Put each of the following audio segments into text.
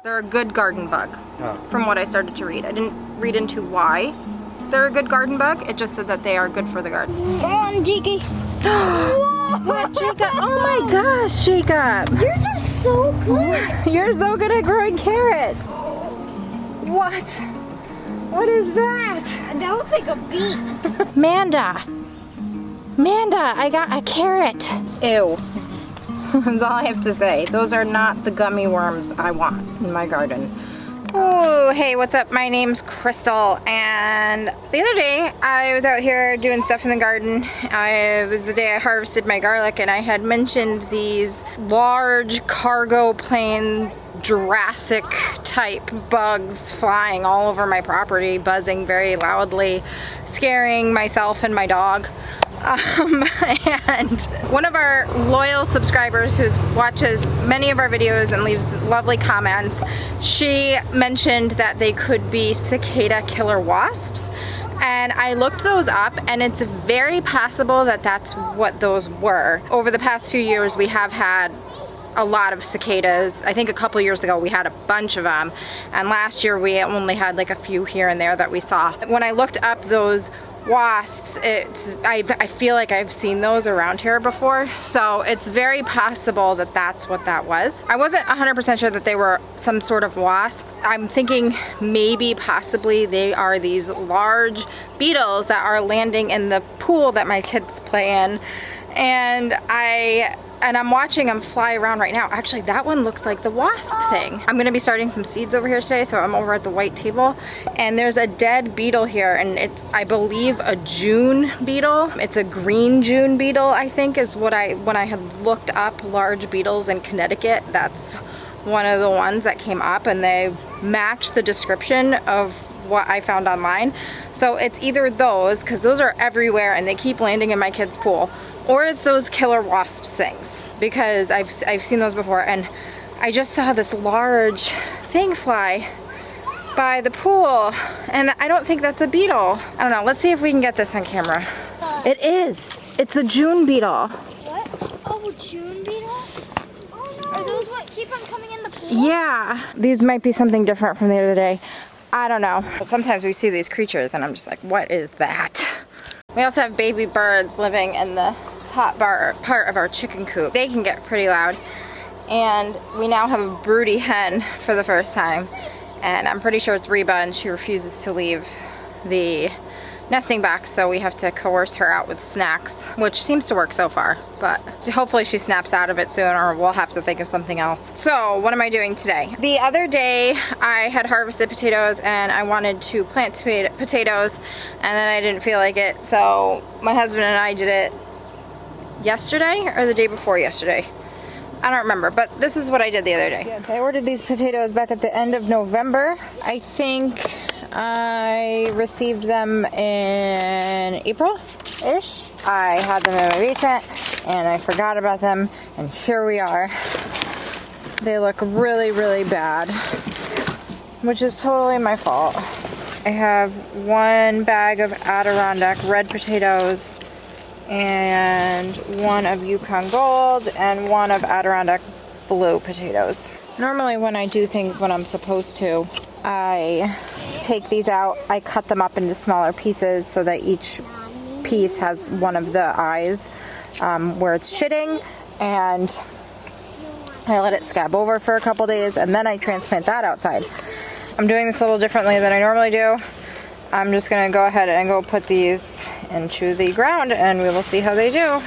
They're a good garden bug, from what I started to read. I didn't read into why they're a good garden bug. It just said that they are good for the garden. Come on, Jakey. What, Jacob? Oh my gosh, Jacob. Yours are so good. You're so good at growing carrots. What? What is that? That looks like a beet. Manda, I got a carrot. Ew. That's all I have to say. Those are not the gummy worms I want in my garden. Oh, hey, what's up? My name's Crystal, and the other day I was out here doing stuff in the garden. It was the day I harvested my garlic, and I had mentioned these large cargo plane Jurassic type bugs flying all over my property, buzzing very loudly, scaring myself and my dog. And one of our loyal subscribers who watches many of our videos and leaves lovely comments, she mentioned that they could be cicada killer wasps, and I looked those up, and it's very possible that that's what those were. Over the past few years we have had a lot of cicadas. I think a couple years ago we had a bunch of them, and last year we only had like a few here and there that we saw. When I looked up those wasps, I feel like I've seen those around here before, so it's very possible that that's what that was. I wasn't 100% sure that they were some sort of wasp. I'm thinking maybe possibly they are these large beetles that are landing in the pool that my kids play in, and I'm watching them fly around right now. Actually, that one looks like the wasp thing. I'm gonna be starting some seeds over here today, so I'm over at the white table, and there's a dead beetle here, and it's, I believe, a June beetle. It's a green June beetle, I think, is what when I had looked up large beetles in Connecticut, that's one of the ones that came up, and they match the description of what I found online. So it's either those, because those are everywhere and they keep landing in my kids' pool, or it's those killer wasp things, because I've seen those before, and I just saw this large thing fly by the pool, and I don't think that's a beetle. I don't know, let's see if we can get this on camera. It is. It's a June beetle. What? Oh, June beetle? Oh no. Are those what keep on coming in the pool? Yeah. These might be something different from the other day. I don't know. Sometimes we see these creatures and I'm just like, what is that? We also have baby birds living in the top part of our chicken coop. They can get pretty loud. And we now have a broody hen for the first time. And I'm pretty sure it's Reba, and she refuses to leave the nesting box, so we have to coerce her out with snacks, which seems to work so far, but hopefully she snaps out of it soon, or we'll have to think of something else. So what am I doing today? The other day I had harvested potatoes and I wanted to plant potatoes, and then I didn't feel like it, so my husband and I did it yesterday or the day before yesterday. I don't remember, but this is what I did the other day. Yes, I ordered these potatoes back at the end of November. I think I received them in April-ish. I had them in my basement and I forgot about them, and here we are. They look really, really bad, which is totally my fault. I have one bag of Adirondack red potatoes and one of Yukon Gold and one of Adirondack blue potatoes. Normally when I do things when I'm supposed to, I take these out, I cut them up into smaller pieces so that each piece has one of the eyes where it's shitting, and I let it scab over for a couple days, and then I transplant that outside. I'm doing this a little differently than I normally do. I'm just gonna go ahead and go put these into the ground and we will see how they do.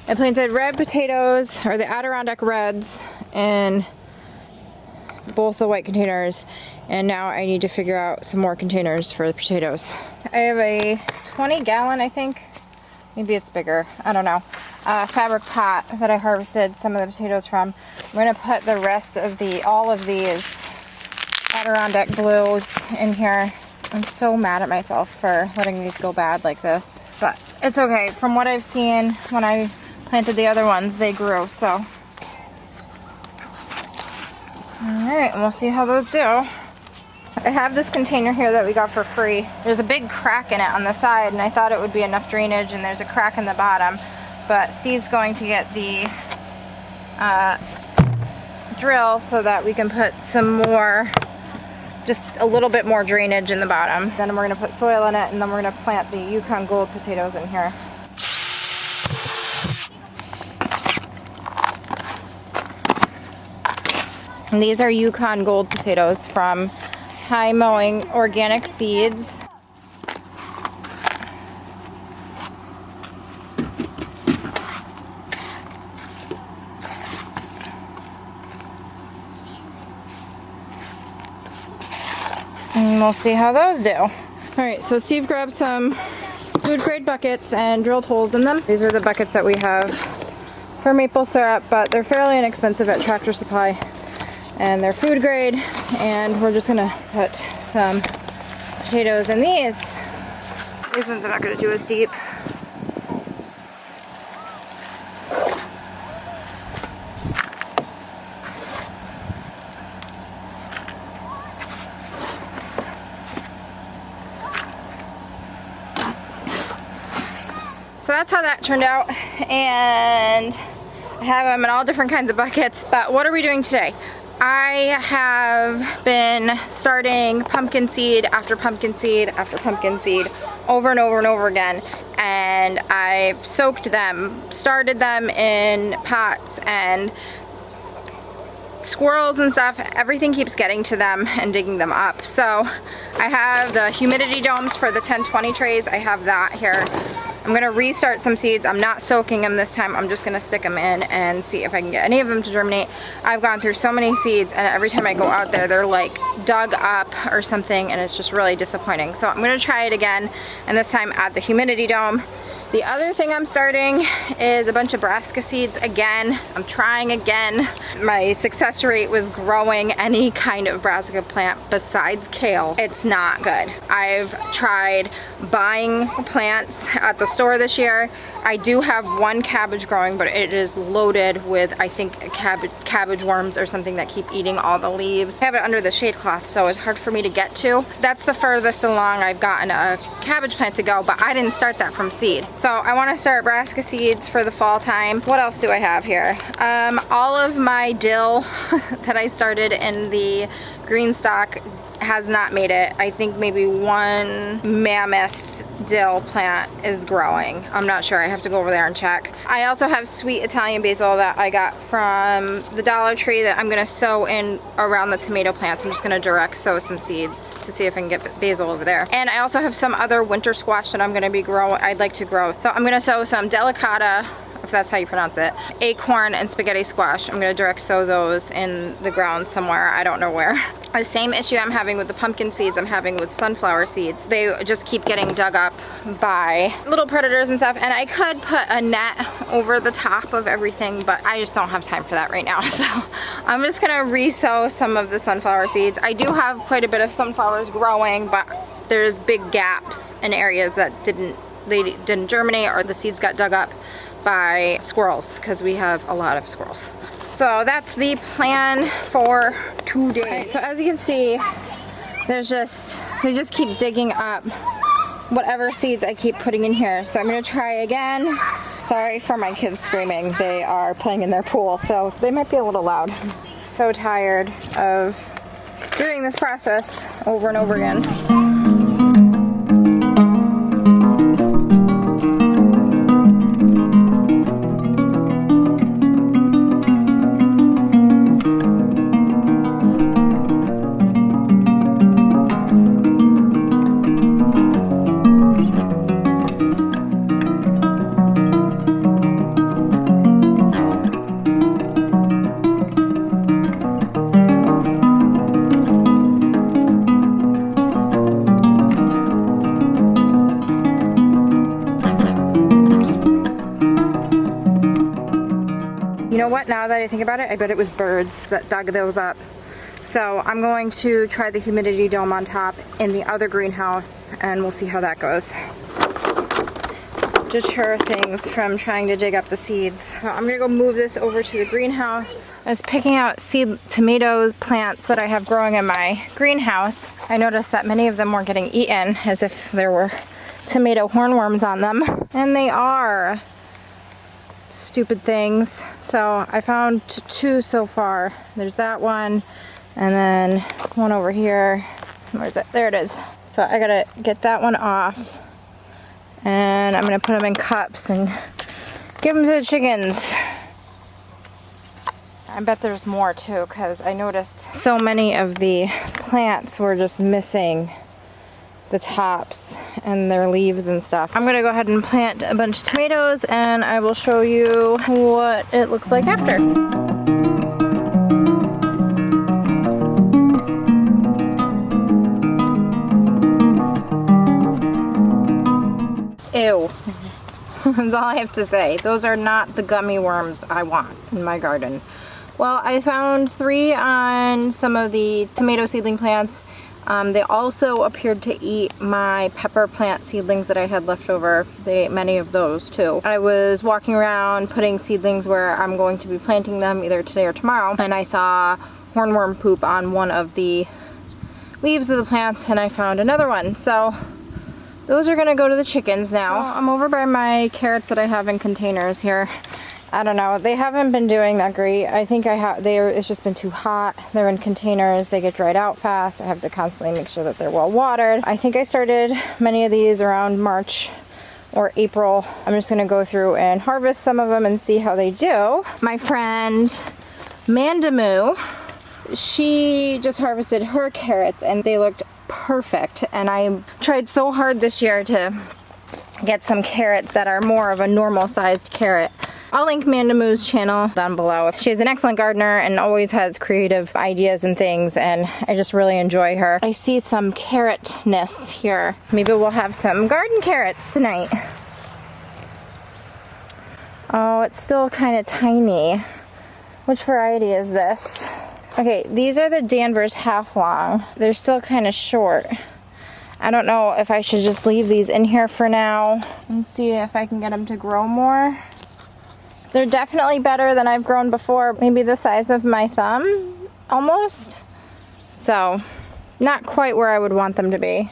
I planted red potatoes, or the Adirondack reds, in both the white containers, and now I need to figure out some more containers for the potatoes. I have a 20-gallon, I think, maybe it's bigger, I don't know, fabric pot that I harvested some of the potatoes from. I'm gonna put the rest of all of these Adirondack blues in here. I'm so mad at myself for letting these go bad like this, but it's okay. From what I've seen when I planted the other ones, they grew, so. Alright, we'll see how those do. I have this container here that we got for free. There's a big crack in it on the side, and I thought it would be enough drainage, and there's a crack in the bottom, but Steve's going to get the drill so that we can put some more, just a little bit more drainage in the bottom. Then we're gonna put soil in it, and then we're gonna plant the Yukon Gold potatoes in here. And these are Yukon Gold potatoes from Mowing organic seeds. And we'll see how those do. All right, so Steve grabbed some food grade buckets and drilled holes in them. These are the buckets that we have for maple syrup, but they're fairly inexpensive at Tractor Supply. And they're food grade, and we're just gonna put some potatoes in these. These ones I'm not gonna do as deep. So that's how that turned out, and I have them in all different kinds of buckets. But what are we doing today? I have been starting pumpkin seed after pumpkin seed after pumpkin seed over and over and over again, and I've soaked them, started them in pots, and squirrels and stuff, everything keeps getting to them and digging them up. So I have the humidity domes for the 10-20 trays. I have that here. I'm gonna restart some seeds. I'm not soaking them this time. I'm just gonna stick them in and see if I can get any of them to germinate. I've gone through so many seeds, and every time I go out there, they're like dug up or something, and it's just really disappointing. So I'm gonna try it again, and this time add the humidity dome. The other thing I'm starting is a bunch of brassica seeds again. I'm trying again. My success rate with growing any kind of brassica plant besides kale, it's not good. I've tried buying plants at the store this year. I do have one cabbage growing, but it is loaded with, I think, cabbage worms or something that keep eating all the leaves. I have it under the shade cloth, so it's hard for me to get to. That's the furthest along I've gotten a cabbage plant to go, but I didn't start that from seed. So I want to start brassica seeds for the fall time. What else do I have here? All of my dill that I started in the green stock has not made it. I think maybe one mammoth dill plant is growing. I'm not sure. I have to go over there and check. I also have sweet Italian basil that I got from the Dollar Tree that I'm gonna sow in around the tomato plants. I'm just gonna direct sow some seeds to see if I can get basil over there. And I also have some other winter squash that I'm gonna be growing. I'd like to grow. So I'm gonna sow some delicata, if that's how you pronounce it, acorn and spaghetti squash. I'm gonna direct sow those in the ground somewhere. I don't know where. The same issue I'm having with the pumpkin seeds I'm having with sunflower seeds. They just keep getting dug up by little predators and stuff, and I could put a net over the top of everything, but I just don't have time for that right now. So I'm just gonna re-sow some of the sunflower seeds. I do have quite a bit of sunflowers growing, but there's big gaps in areas that they didn't germinate, or the seeds got dug up by squirrels, because we have a lot of squirrels. So that's the plan for today. Right, so as you can see, they just keep digging up whatever seeds I keep putting in here. So I'm gonna try again. Sorry for my kids screaming. They are playing in their pool, so they might be a little loud. So tired of doing this process over and over again. You know what, now that I think about it, I bet it was birds that dug those up. So I'm going to try the humidity dome on top in the other greenhouse, and we'll see how that goes. Deter things from trying to dig up the seeds. So I'm gonna go move this over to the greenhouse. I was picking out seed tomato plants that I have growing in my greenhouse. I noticed that many of them were getting eaten as if there were tomato hornworms on them, and they are. stupid things. So I found 2 so far. There's that one, and then one over here. Where is it? There it is. So I gotta get that one off, and I'm gonna put them in cups and give them to the chickens. I bet there's more too, because I noticed so many of the plants were just missing the tops and their leaves and stuff. I'm gonna go ahead and plant a bunch of tomatoes, and I will show you what it looks like after. Ew. That's all I have to say. Those are not the gummy worms I want in my garden. Well, I found 3 on some of the tomato seedling plants. They also appeared to eat my pepper plant seedlings that I had left over. They ate many of those too. I was walking around putting seedlings where I'm going to be planting them either today or tomorrow, and I saw hornworm poop on one of the leaves of the plants, and I found another one. So those are gonna go to the chickens now. So I'm over by my carrots that I have in containers here. I don't know, they haven't been doing that great. I think it's just been too hot. They're in containers, they get dried out fast. I have to constantly make sure that they're well watered. I think I started many of these around March or April. I'm just gonna go through and harvest some of them and see how they do. My friend Mandamoo, she just harvested her carrots and they looked perfect. And I tried so hard this year to get some carrots that are more of a normal sized carrot. I'll link Mandamoo's channel down below. She is an excellent gardener and always has creative ideas and things, and I just really enjoy her. I see some carrotness here. Maybe we'll have some garden carrots tonight. Oh, it's still kind of tiny. Which variety is this? Okay, these are the Danvers half long. They're still kind of short. I don't know if I should just leave these in here for now and see if I can get them to grow more. They're definitely better than I've grown before. Maybe the size of my thumb, almost. So, not quite where I would want them to be.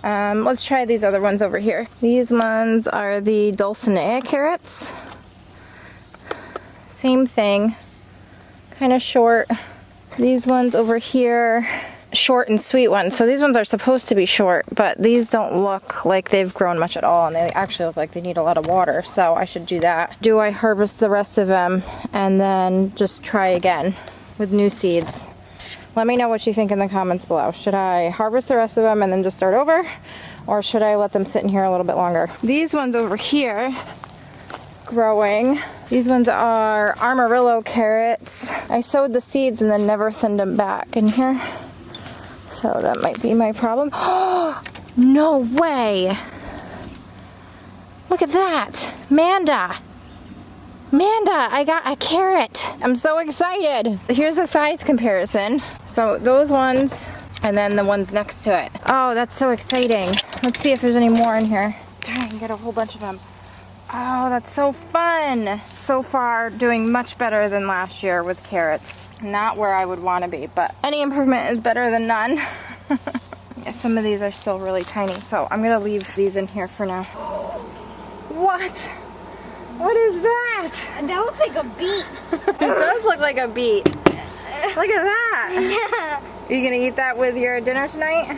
Let's try these other ones over here. These ones are the Dulcinea carrots. Same thing, kind of short. These ones over here, short and sweet ones. So these ones are supposed to be short, but these don't look like they've grown much at all, and they actually look like they need a lot of water, so I should do that. Do I harvest the rest of them and then just try again with new seeds? Let me know what you think in the comments below. Should I harvest the rest of them and then just start over, or should I let them sit in here a little bit longer? These ones over here, growing. These ones are Amarillo carrots. I sowed the seeds and then never thinned them back in here. So that might be my problem. Oh, no way. Look at that. Manda, I got a carrot. I'm so excited. Here's a size comparison. So those ones, and then the ones next to it. Oh, that's so exciting. Let's see if there's any more in here. Try and get a whole bunch of them. Oh, that's so fun. So far, doing much better than last year with carrots. Not where I would want to be, but any improvement is better than none. Yeah, some of these are still really tiny, so I'm gonna leave these in here for now. What? What is that? That looks like a beet. It does look like a beet. Look at that. Yeah. Are you gonna eat that with your dinner tonight?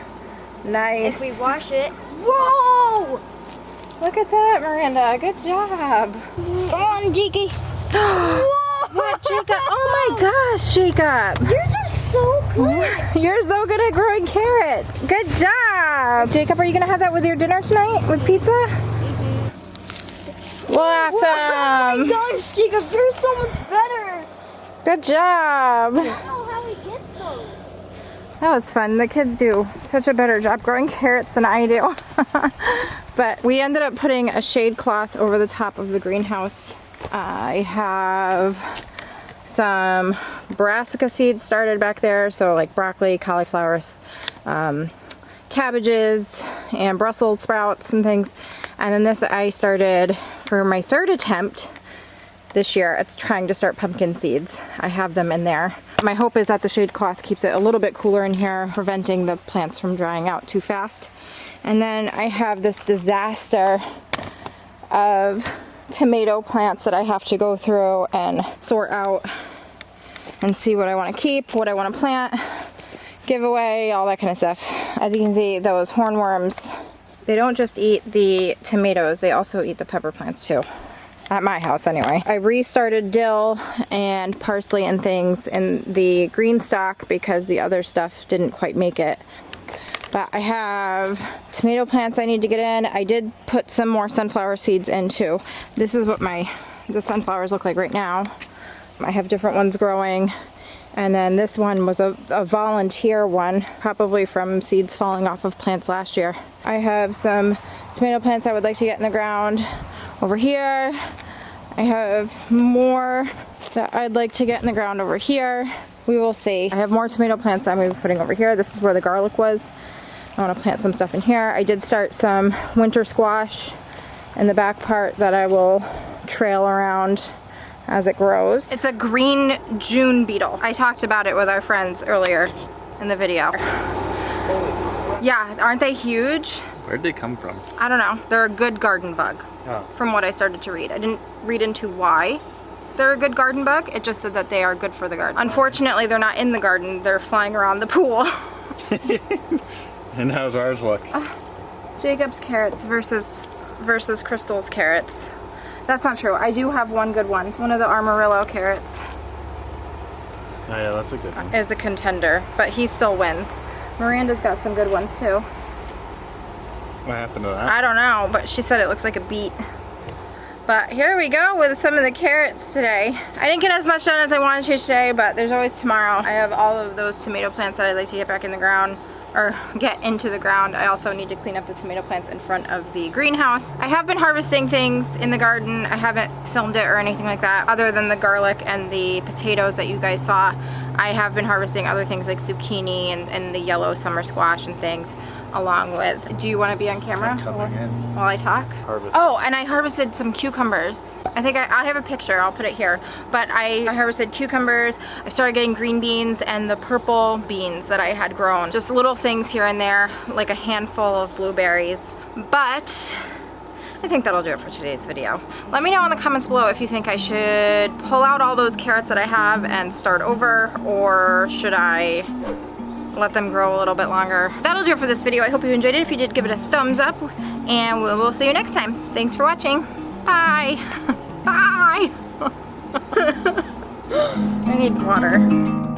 Nice. If we wash it. Whoa! Look at that, Miranda. Good job. Come on, Jakey. What, Jacob? Oh my gosh, Jacob. Yours are so good. You're so good at growing carrots. Good job. Jacob, are you going to have that with your dinner tonight with pizza? Awesome. Oh my gosh, Jacob, you're so much better. Good job. I don't know how he gets those. That was fun. The kids do such a better job growing carrots than I do. But we ended up putting a shade cloth over the top of the greenhouse. I have some brassica seeds started back there, so like broccoli, cauliflowers, cabbages, and Brussels sprouts and things. And then this I started for my 3rd attempt this year. It's trying to start pumpkin seeds. I have them in there. My hope is that the shade cloth keeps it a little bit cooler in here, preventing the plants from drying out too fast. And then I have this disaster of tomato plants that I have to go through and sort out and see what I want to keep, what I want to plant, give away, all that kind of stuff. As you can see, those hornworms, they don't just eat the tomatoes, they also eat the pepper plants too. At my house anyway. I restarted dill and parsley and things in the green stock because the other stuff didn't quite make it. But I have tomato plants I need to get in. I did put some more sunflower seeds in too. This is what the sunflowers look like right now. I have different ones growing. And then this one was a volunteer one, probably from seeds falling off of plants last year. I have some tomato plants I would like to get in the ground over here. I have more that I'd like to get in the ground over here. We will see. I have more tomato plants I'm going to be putting over here. This is where the garlic was. I want to plant some stuff in here. I did start some winter squash in the back part that I will trail around as it grows. It's a green June beetle. I talked about it with our friends earlier in the video. Yeah, aren't they huge? Where'd they come from? I don't know. They're a good garden bug. Oh. From what I started to read. I didn't read into why they're a good garden bug. It just said that they are good for the garden. Unfortunately, they're not in the garden. They're flying around the pool. And how's ours look? Jacob's carrots versus Crystal's carrots. That's not true. I do have one good one. One of the Amarillo carrots. Oh yeah, that's a good one. Is a contender, but he still wins. Miranda's got some good ones too. What happened to that? I don't know, but she said it looks like a beet. But here we go with some of the carrots today. I didn't get as much done as I wanted to today, but there's always tomorrow. I have all of those tomato plants that I'd like to get back in the ground, or get into the ground. I also need to clean up the tomato plants in front of the greenhouse. I have been harvesting things in the garden. I haven't filmed it or anything like that, other than the garlic and the potatoes that you guys saw. I have been harvesting other things like zucchini and the yellow summer squash and things, along with, do you want to be on camera while I talk? Harvest. Oh, and I harvested some cucumbers. I think I have a picture, I'll put it here. But I harvested cucumbers, I started getting green beans and the purple beans that I had grown. Just little things here and there, like a handful of blueberries. But I think that'll do it for today's video. Let me know in the comments below if you think I should pull out all those carrots that I have and start over, or should I let them grow a little bit longer. That'll do it for this video. I hope you enjoyed it. If you did, give it a thumbs up, and we'll see you next time. Thanks for watching. Bye. Bye. I need water.